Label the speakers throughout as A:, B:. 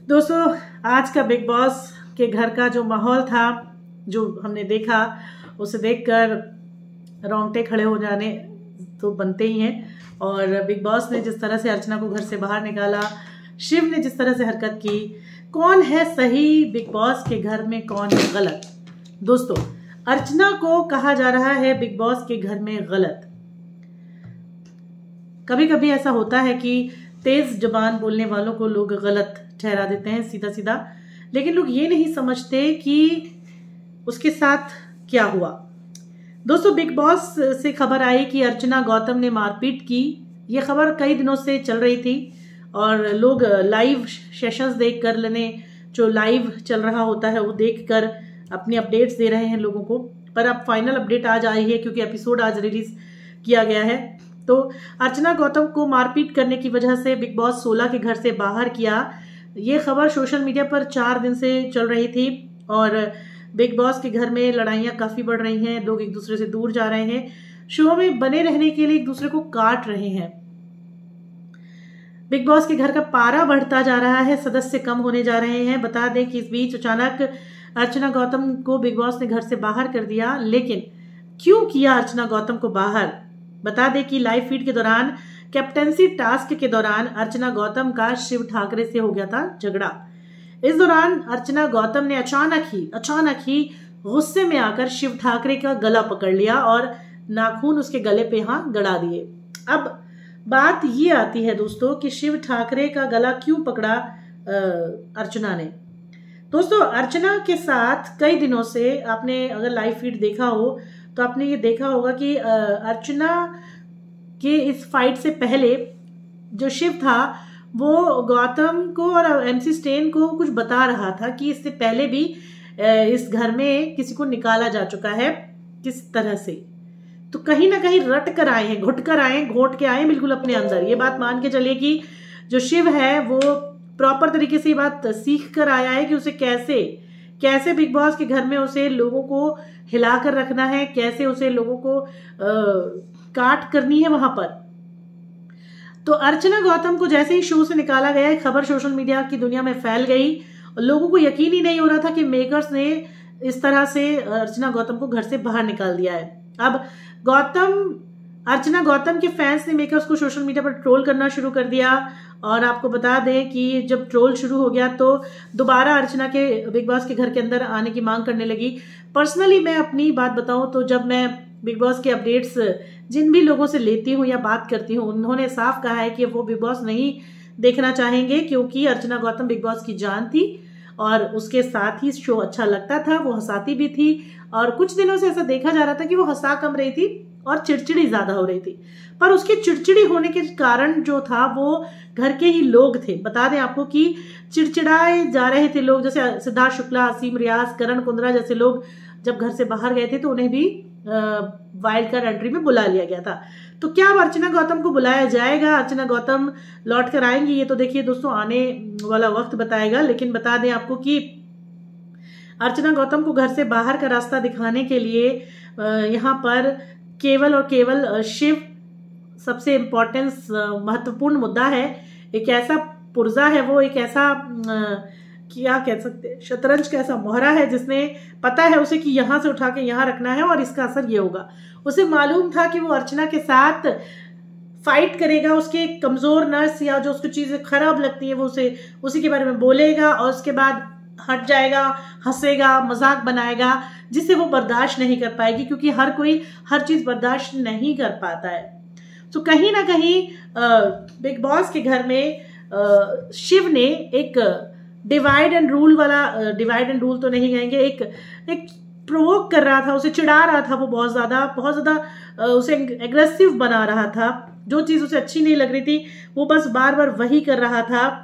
A: दोस्तों, आज का बिग बॉस के घर का जो माहौल था, जो हमने देखा, उसे देखकर रोंगटे खड़े हो जाने तो बनते ही हैं। और बिग बॉस ने जिस तरह से अर्चना को घर से बाहर निकाला, शिव ने जिस तरह से हरकत की, कौन है सही बिग बॉस के घर में, कौन है गलत? दोस्तों, अर्चना को कहा जा रहा है बिग बॉस के घर में गलत। कभी कभी ऐसा होता है कि तेज जुबान बोलने वालों को लोग गलत ठहरा देते हैं सीधा सीधा, लेकिन लोग ये नहीं समझते कि उसके साथ क्या हुआ। दोस्तों, बिग बॉस से खबर आई कि अर्चना गौतम ने मारपीट की। ये खबर कई दिनों से चल रही थी और लोग लाइव सेशंस देख कर लेने, जो लाइव चल रहा होता है वो देखकर अपनी अपडेट्स दे रहे हैं लोगों को। पर अब फाइनल अपडेट आज आई है, क्योंकि एपिसोड आज रिलीज किया गया है। तो अर्चना गौतम को मारपीट करने की वजह से बिग बॉस 16 के घर से बाहर किया। ये खबर सोशल मीडिया पर 4 दिन से चल रही थी और बिग बॉस के घर में लड़ाइयाँ काफ़ी बढ़ रही हैं, लोग एक दूसरे से दूर जा रहे हैं, शो में बने रहने के लिए एक दूसरे को काट रहे हैं। बिग बॉस के घर का पारा बढ़ता जा रहा है, सदस्य कम होने जा रहे हैं। बता दें कि इस बीच अचानक अर्चना गौतम को बिग बॉस ने घर से बाहर कर दिया। लेकिन क्यों किया अर्चना गौतम को बाहर? बता दें कि लाइव फीड के दौरान कैप्टेंसी टास्क के दौरान अर्चना गौतम का शिव ठाकरे से हो गया था झगड़ा। इस दौरान अर्चना गौतम ने अचानक ही गुस्से में आकर शिव ठाकरे का गला पकड़ लिया और नाखून उसके गले पे गड़ा दिए। अब बात ये आती है दोस्तों कि शिव ठाकरे का गला क्यों पकड़ा अर्चना ने। दोस्तों, अर्चना के साथ कई दिनों से, आपने अगर लाइव फीड देखा हो तो आपने ये देखा होगा कि अर्चना के इस फाइट से पहले जो शिव था वो गौतम को और एमसी स्टेन को कुछ बता रहा था कि इससे पहले भी इस घर में किसी को निकाला जा चुका है, किस तरह से। तो कहीं ना कहीं रट कर आए हैं, घुट के आए हैं बिल्कुल अपने अंदर। ये बात मान के चलिए कि जो शिव है वो प्रॉपर तरीके से ये बात सीख कर आया है कि उसे कैसे बिग बॉस के घर में उसे लोगों को हिला कर रखना है, कैसे उसे लोगों को काट करनी है वहां पर। तो अर्चना गौतम को जैसे ही शो से निकाला गया, खबर सोशल मीडिया की दुनिया में फैल गई। लोगों को यकीन ही नहीं हो रहा था कि मेकर्स ने इस तरह से अर्चना गौतम को घर से बाहर निकाल दिया है। अब अर्चना गौतम के फैंस ने मेकर्स को सोशल मीडिया पर ट्रोल करना शुरू कर दिया। और आपको बता दें कि जब ट्रोल शुरू हो गया तो दोबारा अर्चना के बिग बॉस के घर के अंदर आने की मांग करने लगी। पर्सनली मैं अपनी बात बताऊं तो जब मैं बिग बॉस के अपडेट्स जिन भी लोगों से लेती हूं या बात करती हूं, उन्होंने साफ कहा है कि वो बिग बॉस नहीं देखना चाहेंगे, क्योंकि अर्चना गौतम बिग बॉस की जान थी और उसके साथ ही शो अच्छा लगता था, वो हंसाती भी थी। और कुछ दिनों से ऐसा देखा जा रहा था कि वो हंसा कम रही थी और चिड़चिड़ी ज्यादा हो रही थी। पर उसके चिड़चिड़ी होने के कारण जो था वो घर के ही लोग थे। बता दें आपको कि चिड़चिड़ाए जा रहे थे लोग, जैसे सिद्धार्थ शुक्ला, असीम रियाज, करण कुंद्रा जैसे लोग जब घर से बाहर गए थे तो उन्हें भी वाइल्ड कार्ड एंट्री में बुला लिया गया था। तो क्या अब अर्चना गौतम को बुलाया जाएगा? अर्चना गौतम लौट कर आएंगी? ये तो देखिए दोस्तों, आने वाला वक्त बताएगा। लेकिन बता दें आपको कि अर्चना गौतम को घर से बाहर का रास्ता दिखाने के लिए यहाँ पर केवल और केवल शिव सबसे इम्पोर्टेंस महत्वपूर्ण मुद्दा है। एक ऐसा पुर्जा है वो, एक ऐसा क्या कह सकते हैं, शतरंज का ऐसा मोहरा है जिसने पता है उसे कि यहाँ से उठा के यहाँ रखना है और इसका असर ये होगा। उसे मालूम था कि वो अर्चना के साथ फाइट करेगा, उसके कमजोर नर्स या जो उसको चीजें खराब लगती है वो उसी के बारे में बोलेगा और उसके बाद हट जाएगा, हंसेगा, मजाक बनाएगा, जिसे वो बर्दाश्त नहीं कर पाएगी, क्योंकि हर कोई हर चीज बर्दाश्त नहीं कर पाता है। तो कहीं ना कहीं बिग बॉस के घर में शिव ने एक डिवाइड एंड रूल तो नहीं कहेंगे, एक प्रोवोक कर रहा था, उसे चिढ़ा रहा था। वो बहुत ज्यादा उसे एग्रेसिव बना रहा था। जो चीज उसे अच्छी नहीं लग रही थी वो बस बार बार वही कर रहा था।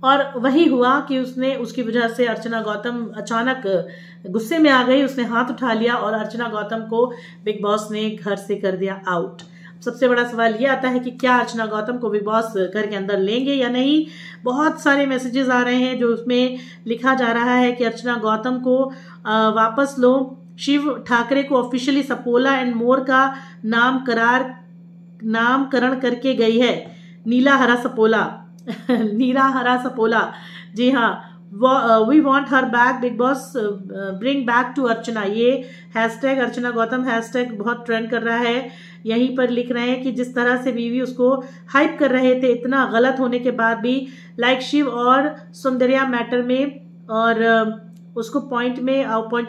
A: और वही हुआ कि उसकी वजह से अर्चना गौतम अचानक गुस्से में आ गई, उसने हाथ उठा लिया और अर्चना गौतम को बिग बॉस ने घर से कर दिया आउट। सबसे बड़ा सवाल ये आता है कि क्या अर्चना गौतम को बिग बॉस घर के अंदर लेंगे या नहीं। बहुत सारे मैसेजेस आ रहे हैं जो उसमें लिखा जा रहा है कि अर्चना गौतम को वापस लो, शिव ठाकरे को ऑफिशियली सपोला एंड मोर का नामकरण करके गई है, नीला हरा सपोला। नीरा हरा सपोला, जी हाँ, we want her back, Bigg Boss bring back to Archana. ये हैशटैग अर्चना गौतम हैशटैग बहुत ट्रेंड कर रहा है। यहीं पर लिख रहे हैं कि जिस तरह से वीवी उसको हाइप कर रहे थे, इतना गलत होने के बाद भी, लाइक शिव और सौंदर्या मैटर में, और उसको पॉइंट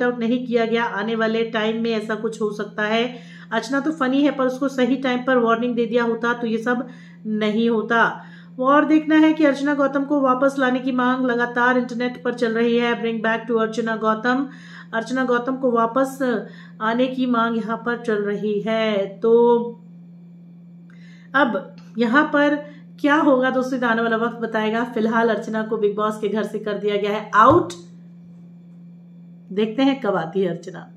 A: आउट नहीं किया गया। आने वाले टाइम में ऐसा कुछ हो सकता है। अर्चना तो फनी है, पर उसको सही टाइम पर वार्निंग दे दिया होता तो ये सब नहीं होता। और देखना है कि अर्चना गौतम को वापस लाने की मांग लगातार इंटरनेट पर चल रही है। ब्रिंग बैक टू अर्चना गौतम, अर्चना गौतम को वापस आने की मांग यहाँ पर चल रही है। तो अब यहाँ पर क्या होगा दोस्तों, आने वाला वक्त बताएगा। फिलहाल अर्चना को बिग बॉस के घर से कर दिया गया है आउट। देखते हैं कब आती है अर्चना।